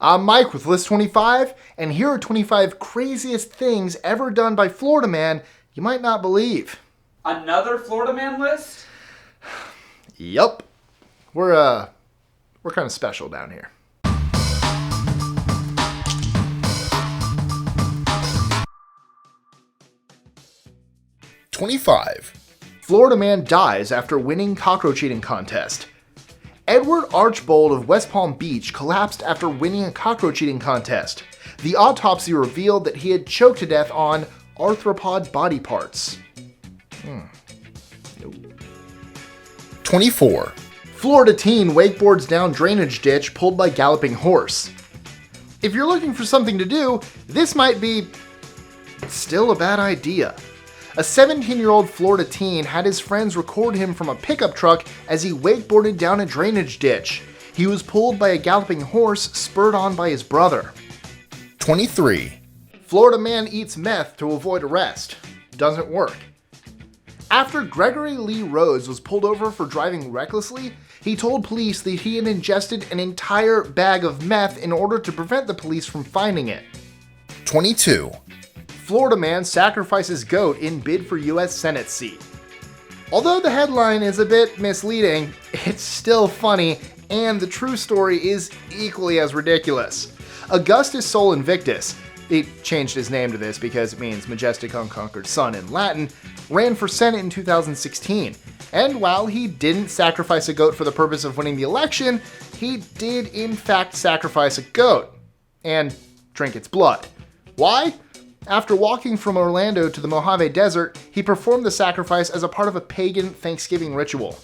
I'm Mike with List 25, and here are 25 craziest things ever done by Florida man you might not believe. Another Florida man list? Yup. We're kind of special down here. #25. Florida man dies after winning cockroach eating contest. Edward Archbold of West Palm Beach collapsed after winning a cockroach eating contest. The autopsy revealed that he had choked to death on arthropod body parts. 24. Florida teen wakeboards down drainage ditch pulled by galloping horse. If you're looking for something to do, this might be still a bad idea. A 17-year-old Florida teen had his friends record him from a pickup truck as he wakeboarded down a drainage ditch. He was pulled by a galloping horse spurred on by his brother. 23. Florida man eats meth to avoid arrest. Doesn't work. After Gregory Lee Rhodes was pulled over for driving recklessly, he told police that he had ingested an entire bag of meth in order to prevent the police from finding it. 22. Florida man sacrifices goat in bid for U.S. Senate seat. Although the headline is a bit misleading, it's still funny, and the true story is equally as ridiculous. Augustus Sol Invictus, he changed his name to this because it means majestic unconquered sun in Latin, ran for Senate in 2016. And while he didn't sacrifice a goat for the purpose of winning the election, he did in fact sacrifice a goat and drink its blood. Why? After walking from Orlando to the Mojave Desert, he performed the sacrifice as a part of a pagan Thanksgiving ritual.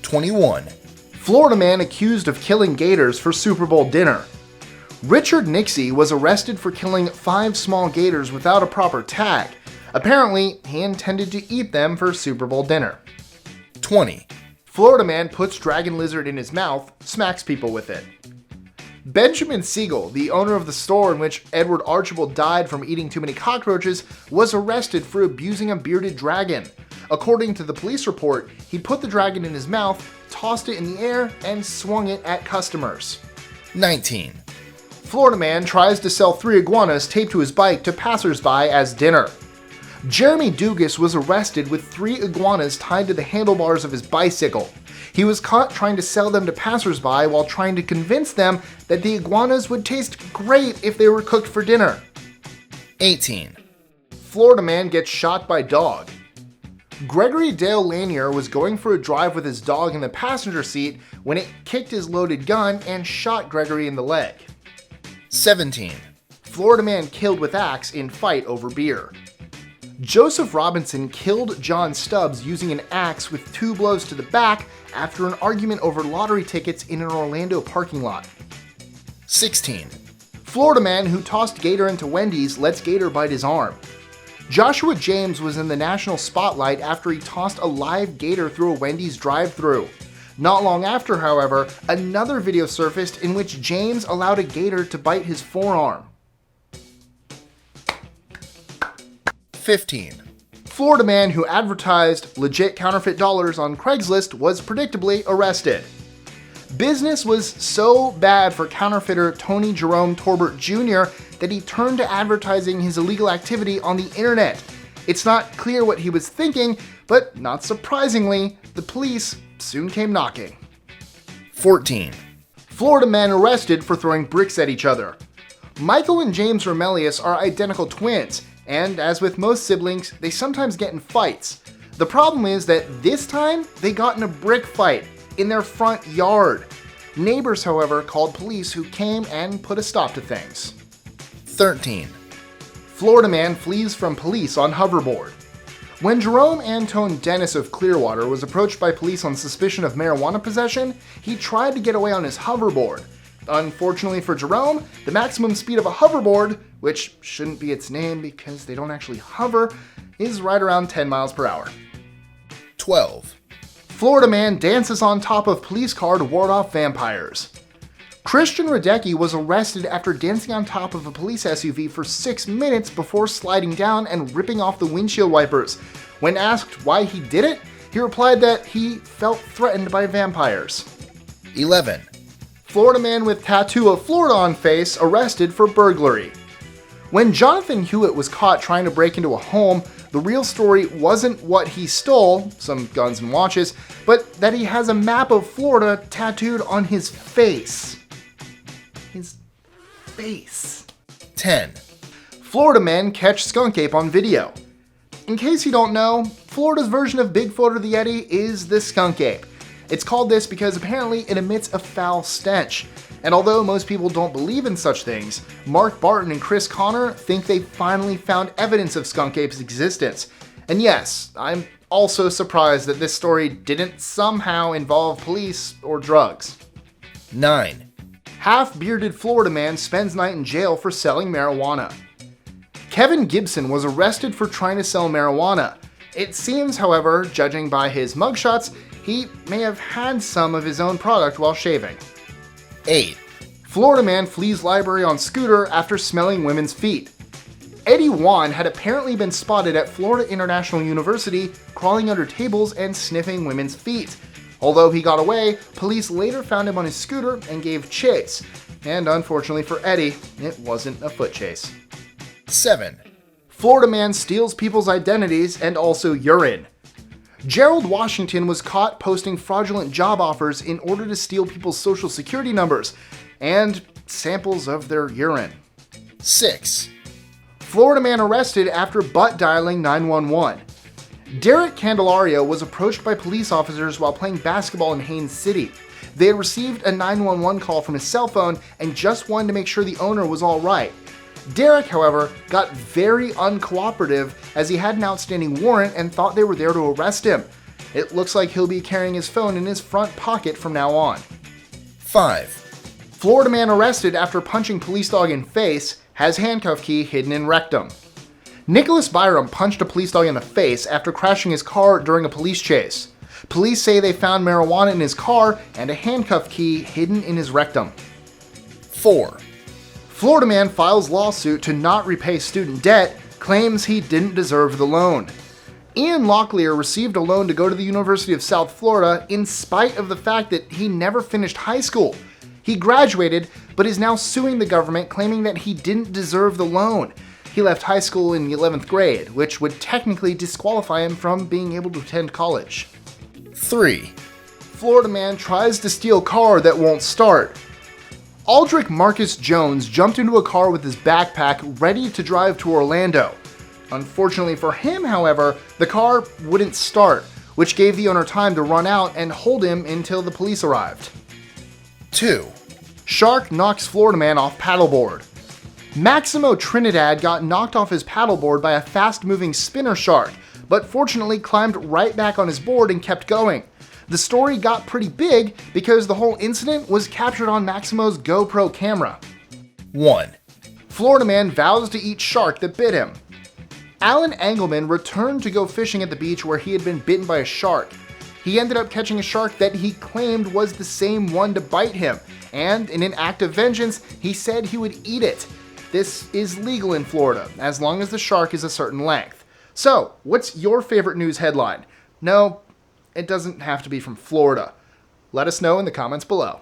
21. Florida man accused of killing gators for Super Bowl dinner. Richard Nixie was arrested for killing 5 small gators without a proper tag. Apparently, he intended to eat them for Super Bowl dinner. 20. Florida man puts dragon lizard in his mouth, smacks people with it. Benjamin Siegel, the owner of the store in which Edward Archibald died from eating too many cockroaches, was arrested for abusing a bearded dragon. According to the police report, he put the dragon in his mouth, tossed it in the air, and swung it at customers. 19. Florida man tries to sell 3 iguanas taped to his bike to passersby as dinner. Jeremy Dugas was arrested with 3 iguanas tied to the handlebars of his bicycle. He was caught trying to sell them to passersby while trying to convince them that the iguanas would taste great if they were cooked for dinner. 18. Florida man gets shot by dog. Gregory Dale Lanier was going for a drive with his dog in the passenger seat when it kicked his loaded gun and shot Gregory in the leg. 17. Florida man killed with axe in fight over beer. Joseph Robinson killed John Stubbs using an axe with 2 blows to the back after an argument over lottery tickets in an Orlando parking lot. 16. Florida man who tossed gator into Wendy's lets gator bite his arm. Joshua James was in the national spotlight after he tossed a live gator through a Wendy's drive-thru. Not long after, however, another video surfaced in which James allowed a gator to bite his forearm. 15. Florida man who advertised legit counterfeit dollars on Craigslist was predictably arrested. Business was so bad for counterfeiter Tony Jerome Torbert Jr. that he turned to advertising his illegal activity on the internet. It's not clear what he was thinking, but not surprisingly, the police soon came knocking. 14. Florida man arrested for throwing bricks at each other. Michael and James Romelius are identical twins, and as with most siblings, they sometimes get in fights. The problem is that this time, they got in a brick fight in their front yard. Neighbors, however, called police who came and put a stop to things. 13. Florida man flees from police on hoverboard. When Jerome Antone Dennis of Clearwater was approached by police on suspicion of marijuana possession, he tried to get away on his hoverboard. Unfortunately for Jerome, the maximum speed of a hoverboard, which shouldn't be its name because they don't actually hover, is right around 10 miles per hour. 12. Florida man dances on top of police car to ward off vampires. Christian Radecki was arrested after dancing on top of a police SUV for 6 minutes before sliding down and ripping off the windshield wipers. When asked why he did it, he replied that he felt threatened by vampires. 11. Florida man with tattoo of Florida on face arrested for burglary. When Jonathan Hewitt was caught trying to break into a home, the real story wasn't what he stole, some guns and watches, but that he has a map of Florida tattooed on his face. His face. 10. Florida men catch skunk ape on video. In case you don't know, Florida's version of Bigfoot or the Yeti is the skunk ape. It's called this because apparently it emits a foul stench. And although most people don't believe in such things, Mark Barton and Chris Connor think they finally found evidence of skunk ape's existence. And yes, I'm also surprised that this story didn't somehow involve police or drugs. 9. Half-bearded Florida man spends night in jail for selling marijuana. Kevin Gibson was arrested for trying to sell marijuana. It seems, however, judging by his mugshots, he may have had some of his own product while shaving. 8. Florida man flees library on scooter after smelling women's feet. Eddie Wan had apparently been spotted at Florida International University crawling under tables and sniffing women's feet. Although he got away, police later found him on his scooter and gave chase. And unfortunately for Eddie, it wasn't a foot chase. 7. Florida man steals people's identities and also urine. Gerald Washington was caught posting fraudulent job offers in order to steal people's social security numbers and samples of their urine. 6. Florida man arrested after butt dialing 911. Derek Candelario was approached by police officers while playing basketball in Haines City. They had received a 911 call from his cell phone and just wanted to make sure the owner was all right. Derek, however, got very uncooperative as he had an outstanding warrant and thought they were there to arrest him. It looks like he'll be carrying his phone in his front pocket from now on. 5. Florida man arrested after punching police dog in face, has handcuff key hidden in rectum. Nicholas Byram punched a police dog in the face after crashing his car during a police chase. Police say they found marijuana in his car and a handcuff key hidden in his rectum. 4. Florida man files lawsuit to not repay student debt, claims he didn't deserve the loan. Ian Locklear received a loan to go to the University of South Florida in spite of the fact that he never finished high school. He graduated, but is now suing the government claiming that he didn't deserve the loan. He left high school in the 11th grade, which would technically disqualify him from being able to attend college. 3. Florida man tries to steal car that won't start. Aldrich Marcus Jones jumped into a car with his backpack ready to drive to Orlando. Unfortunately for him, however, the car wouldn't start, which gave the owner time to run out and hold him until the police arrived. 2. Shark knocks Florida man off paddleboard. Maximo Trinidad got knocked off his paddleboard by a fast-moving spinner shark, but fortunately climbed right back on his board and kept going. The story got pretty big because the whole incident was captured on Maximo's GoPro camera. 1. Florida man vows to eat shark that bit him. Alan Engelman returned to go fishing at the beach where he had been bitten by a shark. He ended up catching a shark that he claimed was the same one to bite him, and in an act of vengeance, he said he would eat it. This is legal in Florida, as long as the shark is a certain length. So, what's your favorite news headline? No, it doesn't have to be from Florida. Let us know in the comments below.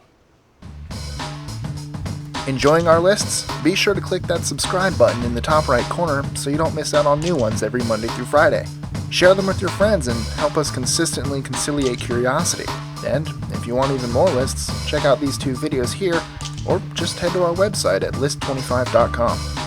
Enjoying our lists? Be sure to click that subscribe button in the top right corner so you don't miss out on new ones every Monday through Friday. Share them with your friends and help us consistently conciliate curiosity. And if you want even more lists, check out these 2 videos here, or just head to our website at list25.com.